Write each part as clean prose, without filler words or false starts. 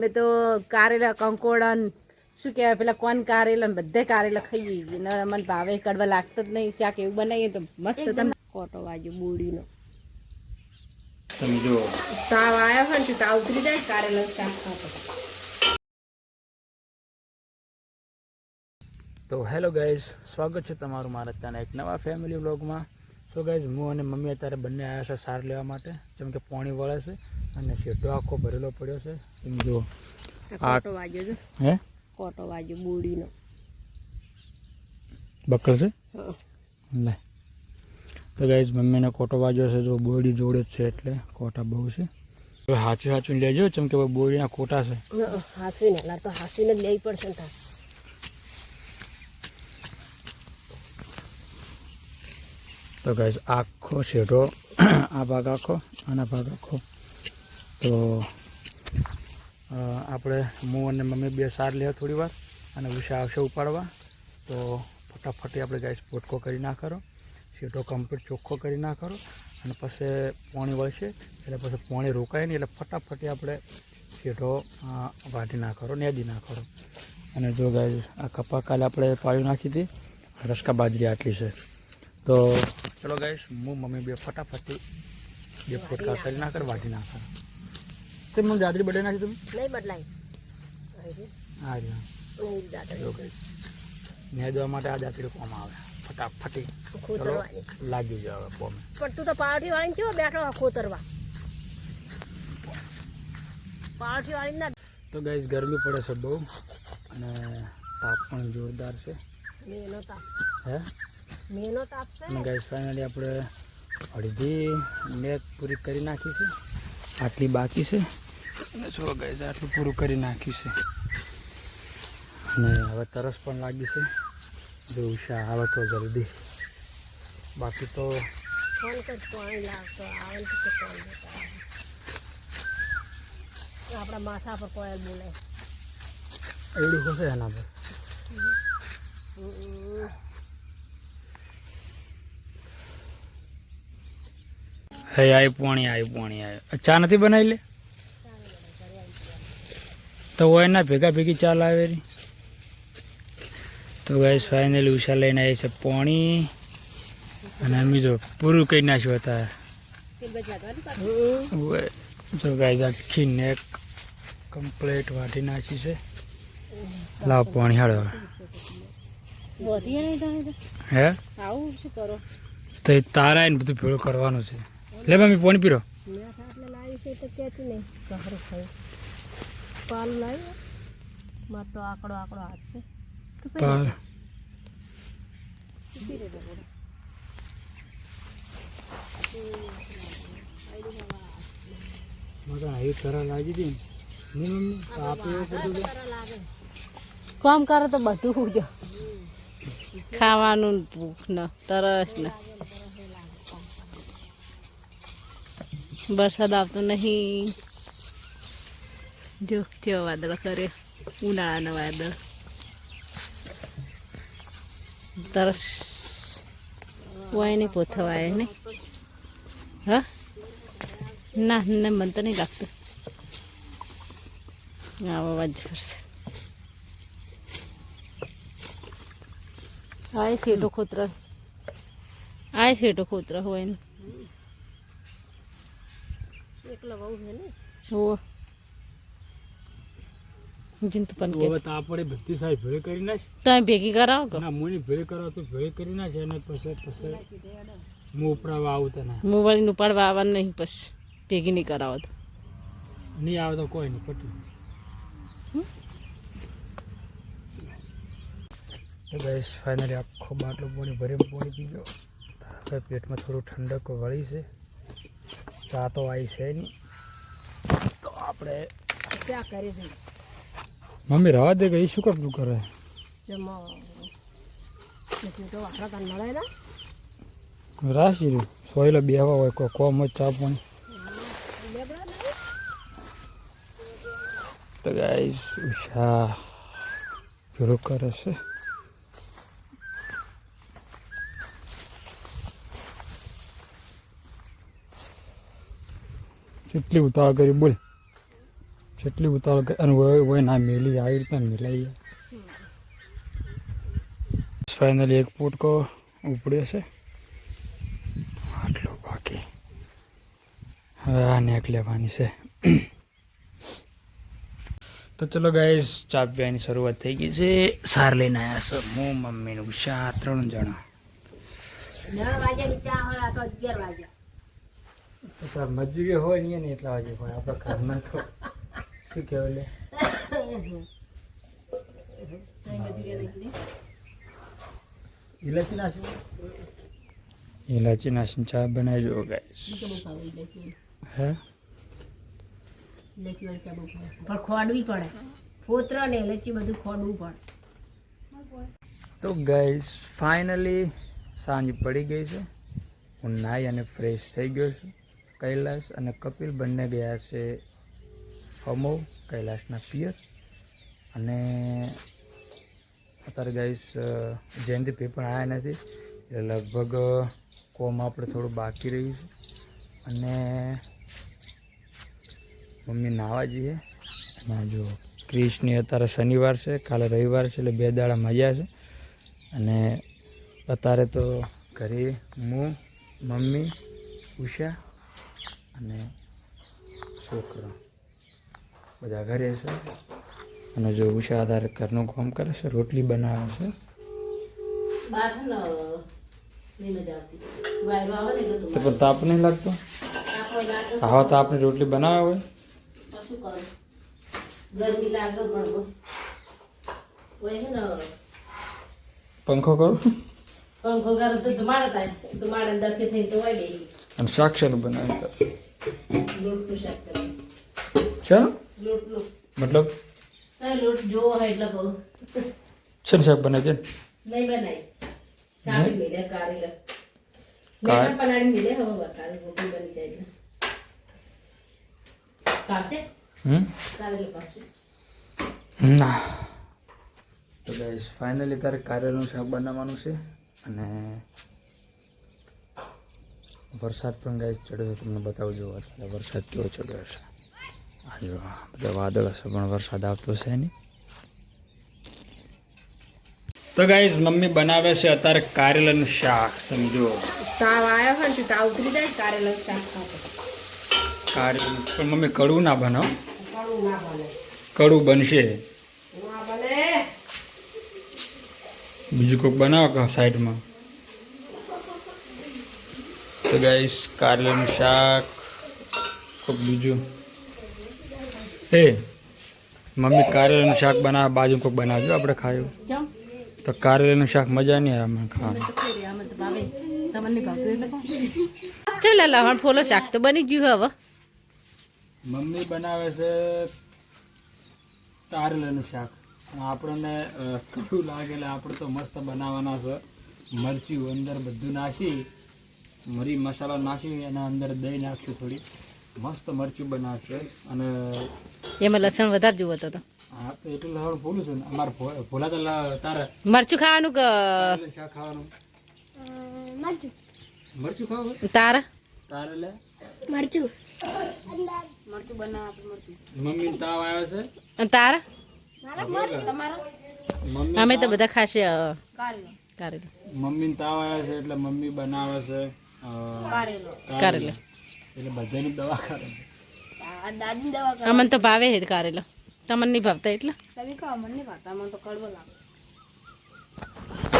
મેં તો કારેલા કંકોડા શું કહેવાય પેલા કોણ કારેલા બધે કારેલા ખાઈ ગઈ ને મને ભાવે કડવા લાગતો જ નહીં. શાક એવું બનાવીએ તો મસ્ત તમે કોટો વાગ્યો બુડીનો સમજો તાવ આવ્યો હોય ને તાવ ઉતરી જાય કારેલા શાક ખાતો. તો હેલો ગાઈઝ, સ્વાગત છે તમારું મારા ત્યાંના એક નવા ફેમિલી વ્લોગમાં. તો ગાઈઝ, હું અને મમ્મી અત્યારે બંને આવ્યા છે સાર લેવા માટે, જેમ કે પાણી વળે છે અને શેઢો આખો ભરેલો પડ્યો છે. સમજો કોટો વાગ્યો છે. હે કોટો વાગ્યો બુડીનો બકર છે લે. તો ગાઈઝ, મમ્મીને કોટો વાગ્યો છે, જો બોડી જોડે જ છે એટલે કોટા બહુ છે. હવે હાચું લેજો, જેમ કે બોડીના કોટા છે. હાસવી ને તો હાસવીને જ લેવી પડશે ને. તો ગાઈઝ, આખો શેઢો આ ભાગ આખો આના ભાગ આખો. તો આપણે હું અને મમ્મી બે સાર લે થોડી વાર અને ઉષા આવશે ઉપાડવા. તો ફટાફટી આપણે ગાઈઝ પોટકો કરી નાખો, શેઢો કમ્પ્લીટ ચોખ્ખો કરી નાખો અને પછી પાણી વળશે એટલે પછી પાણી રોકાય નહીં એટલે ફટાફટી આપણે શેઢો વાઢી નાખો, નેદી નાખો. અને જો ગાઈઝ, આ કપા કાલે આપણે પાળી નાખી હતી, રસકા બાજરી આટલી છે. તો ચલો ગાઈસ, હું મમ્મી બે ફટાફટી બે ફોટકા કરી નાખર વાઢી નાખો. તો મને દાદરી બદલાઈ નાખી તમે નહીં બદલાય. હા ને દવા માટે આ દાતરી કોમ આવે ફટાફટી. ચલો લાગી જાવ કોમ. પણ તું તો પાવઠી વાળીને કેવો બેઠો ખોતરવા પાવઠી વાળી ના. તો ગાઈસ, ગરમી પડે છે બહુ અને તાપ પણ જોરદાર છે. મેનો તાપ હે મેનો તાપ છે. અને ગાઈસ, ફાઇનલી આપણે અડધી મેચ પૂરી કરી નાખી છે, આટલી બાકી છે. અને જો ગાઈસ, આટલું પૂરું કરી નાખ્યું છે અને હવે તરસ પણ લાગી છે. જો ઉષા આવે તો જલ્દી, બાકી તો ફોન કર પાણી લાવતો આવે તો ફોન આપણા માથા પર કોયલ બોલે એવડું હશે એના પર. હે પાણી ચા નથી બનાવી લે તો હોય ના ભેગા ભેગી ચા લાવે રી. તો ગાઈસ, ફાઇનલી ઉષા લઈને આવી છે પાણી અને અમે જો પૂરું કરી નાખ્યું હતા. જો ગાઈસ, આખી નેક કમ્પ્લીટ વાટી નાખી છે. લાવ પાણી હાડો. હે આવું શું કરો તો તારા એને બધું ભેળું કરવાનું છે. લે મમ્મી પાણી પીરો. લાવી છે તો ક્યાંથી નહીં સારું ખાય પાલ લાવી માર તો આકડો હાથ છે. પાલ કામ કરે તો બધું જો ખાવાનું ભૂખ ને તરસ ને. વરસાદ આવતો નહીં. જો કેવો વાદળ કરે, ઉનાળાના વાદળ. તરસ હોય નહીં પોથવાય ને. હા ના ને મને તો નહીં લાગતું આવો અવાજ કરશે. આય શેઠો ખોતરા હોય ને એકલા બહુ છે ને. હો જીંત પણ કે આપણે બધી સાહેબ ભેળી કરી નાખ. તમે ભેગી કરાવો કે ના મુની ભેળી કરાવ તો ભેળી કરી નાખે અને પછી હું ઉપડાવવા આવું તને. હું વળી ઉપાડવા આવવાનું નહીં, પછી ભેગી નહીં કરાવો તો નહીં આવે તો કોઈ નહીં પટ્યું. તો ગાઈસ, ફાઇનલી આખો બાટલો પાણી પી ગયો. હવે પેટમાં થોડું ઠંડક વળી છે. ચા તો આવી છે નહીં તો આપણે ક્યાં કરી દઈએ. મમ્મી રવા દે ગઈ શું કરતું કરે રાશી સોયલો બેહવા હોય કોઈ કોમ જ ચા પાણી. તો ગાઈસ, ઉષા ભેળું કરે છે. કેટલી ઉતાવળ કરી બોલ. જેટલી ઉતાવળ અને હોય ના મેલી આવી રીતના મિલાઈએ. ફાઇનલી એક પોટકો ઉપડ્યો છે, આટલું બાકી હવે આ નેક લેવાની છે. તો ચલો ગાઈસ, ચા પીવાની શરૂઆત થઈ ગઈ છે. સાર લઈને આવ્યા છે હું, મમ્મીનું ઉષા, 3 જણા. 9 વાગ્યાની ચા હોય, આ તો 11 વાગ્યા. તો મજૂરી હોય ને એટલા વાગે હોય આપણા ઘરમાં. તો શું કહેવાય લે, ઇલાચી નાસીને ચા બનાવી જો ગાઈસ. હે પણ ખોડવી પડે, ફોતરા ને લચ્છી બધું ખોડવું પડે. તો ગાઈસ ફાઇનલી સાંજ પડી ગઈ છે. હું નાહી અને ફ્રેશ થઈ ગયો છું. કૈલાશ અને કપિલ બંને ગયા છે હમો, કૈલાશના પિયર. અને અત્યારે ગાઈસ જયંતિ પણ આવ્યા નથી, એટલે લગભગ કોમ આપણે થોડું બાકી રહ્યું છે. અને મમ્મી નાહવા જઈએ. અને જો ક્રિશની અત્યારે શનિવાર છે, કાલે રવિવાર છે, એટલે 2 દાડા મજા છે. અને અત્યારે તો ઘરે હું, મમ્મી, ઉષા અને છોકરા બધા ઘરે છે. અને જો ઉષા અત્યારે ઘરનું કામ કરે છે, રોટલી બનાવે છે. તો પણ તાપ નહીં લાગતો? હા, તો આપણે રોટલી બનાવે હોય ગરમી લાગે પંખો કરો, પંખો કરે તો ધુમાડો થાય, ધુમાડા દખે થઈ તો હોય બેસી. અને શાક શેનું બનાવે તો લોટનું શાક કરે. ચાલો લોટનું મતલબ લોટ જોવો હોય એટલે કહું. છે શાક બનાવે છે? નહીં બનાવી, કાઢી મિલે કાઢી મેં પલાળી મિલે. હવે કાઢી રોટી બની જાય એટલે પાકશે. કાઢેલું પાકશે ના. તો ગાઈસ ફાઇનલી તારે કારેલાનું શાક બનાવવાનું છે. અને વરસાદ પણ ગાઈસ ચડ્યો છે, તમને બતાવું જો વરસાદ કેવો ચડ્યો છે. આ જો બધા વાદળ હશે પણ વરસાદ આવતો છે નહીં. તો ગાઈસ મમ્મી બનાવે છે અત્યારે કારેલાનું શાક. સમજો તાવ આવ્યો હોય ને તાવ ઉતરી જાય કારેલાનું શાક ખાતે. કારેલું પણ મમ્મી કડવું ના બનાવો, કડવું ના બને. કડવું બનશે. ના બને. બીજું કોઈક બનાવો સાઈડમાં. તો ગાઈસ કારેલાનું શાક, કોઈક બીજું. હે મમ્મી કારેલાનું શાક બનાવે, બાજુ કોઈક બનાવજો આપણે ખાયું. તો કારેલાનું શાક મજા નહીં આવે મને ખાવાનું. લહણ ફોલો શાક તો બની ગયું હવે. મમ્મી બનાવે છે કારેલાનું શાક. આપણને કડવું લાગે એટલે આપણે તો મસ્ત બનાવવાના છે. મરચું અંદર બધું નાખી, મરી મસાલો નાખી, એના અંદર દહીં નાખ્યું, થોડી મસ્ત મરચું બનાવશે. અને એમાં લસણ વધારે જોવો તો. હા, તો એટલું લહણ ફોલું છે ને અમારે ભોલા તો તારે મરચું ખાવાનું કે શાક ખાવાનું? મરચું ખાવું તારે લે મરચું બનાવ. મમ્મી તાવ આવ્યો છે અને તારે મમ્મી અમે તો બધા ખાશે કારેલું. મમ્મી તાવ આવ્યો છે એટલે મમ્મી બનાવે છે કારેલા. એટલે બધાની દવા કરે. અમને તો ભાવે છે કારેલા, તમને નહીં ભાવતા એટલે.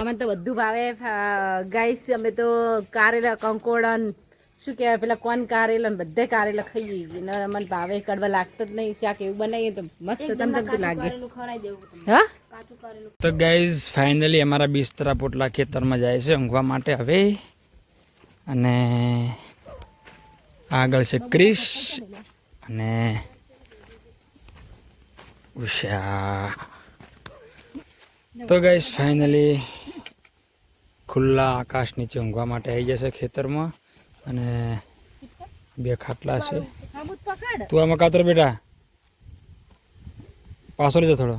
અમને તો બધું ભાવે ગાઈસ. અમે તો કારેલા, કંકોડન, શું કહેવાય પેલા કોણ કારેલા, બધે કારેલા ખાઈએ. મને ભાવે, કડવા લાગતો જ નહીં. શાક એવું બનાવીએ તો મસ્ત તમતમતું લાગે. હા. તો ગાઈઝ ફાઇનલી અમારા બિસ્તરા પોટલા ખેતરમાં જાય છે ઊંઘવા માટે હવે. અને આગળ છે ક્રિશ અને ઉષા. તો ગાઈઝ ફાઇનલી ખુલ્લા આકાશ નીચે ઊંઘવા માટે આવી જશે ખેતરમાં. અને 2 ખાટલા છે. તું આમાં કાતર બેટા પાછો લીધો થોડો.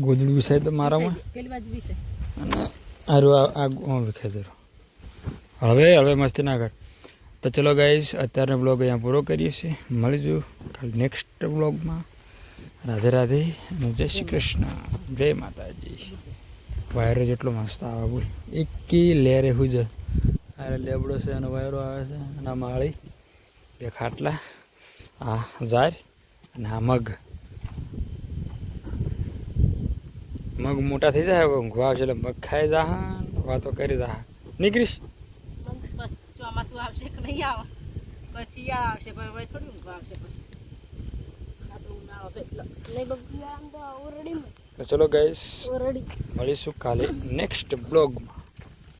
ગોદડું છે તો મારામાં. અને આરું આ વિખાઈ દો. હવે મસ્તી ના કર. તો ચલો ગાઈસ અત્યારનો બ્લોગ અહીંયા પૂરો કરીએ છીએ. મળીશું કાલ નેક્સ્ટ બ્લોગમાં. રાધે રાધે અને જય શ્રી કૃષ્ણ, જય માતાજી. વાયરો જેટલો મસ્ત આવે બોલ, એકી લેરે હુજ. આ લેબડો છે અને વાયરો આવે છે અને આ માળી, બે ખાટલા, આ ઝાર અને આ મગ મોટા થઈ જાય ઊંઘવા આવશે એટલે મગ ખાઈ જા, વાતો કરી જા. નીકળીશ ચોમાસું આવશે કે નહીં આવે, પછી શિયાળા આવશે, પછી થોડી ઊંઘ આવશે, પછી આ તો ઉનાળો તો એટલો નહીં બગડી આમ તો ઓરડી તો ચલો ગાઈસ મળીશું કાલે નેક્સ્ટ બ્લોગમાં.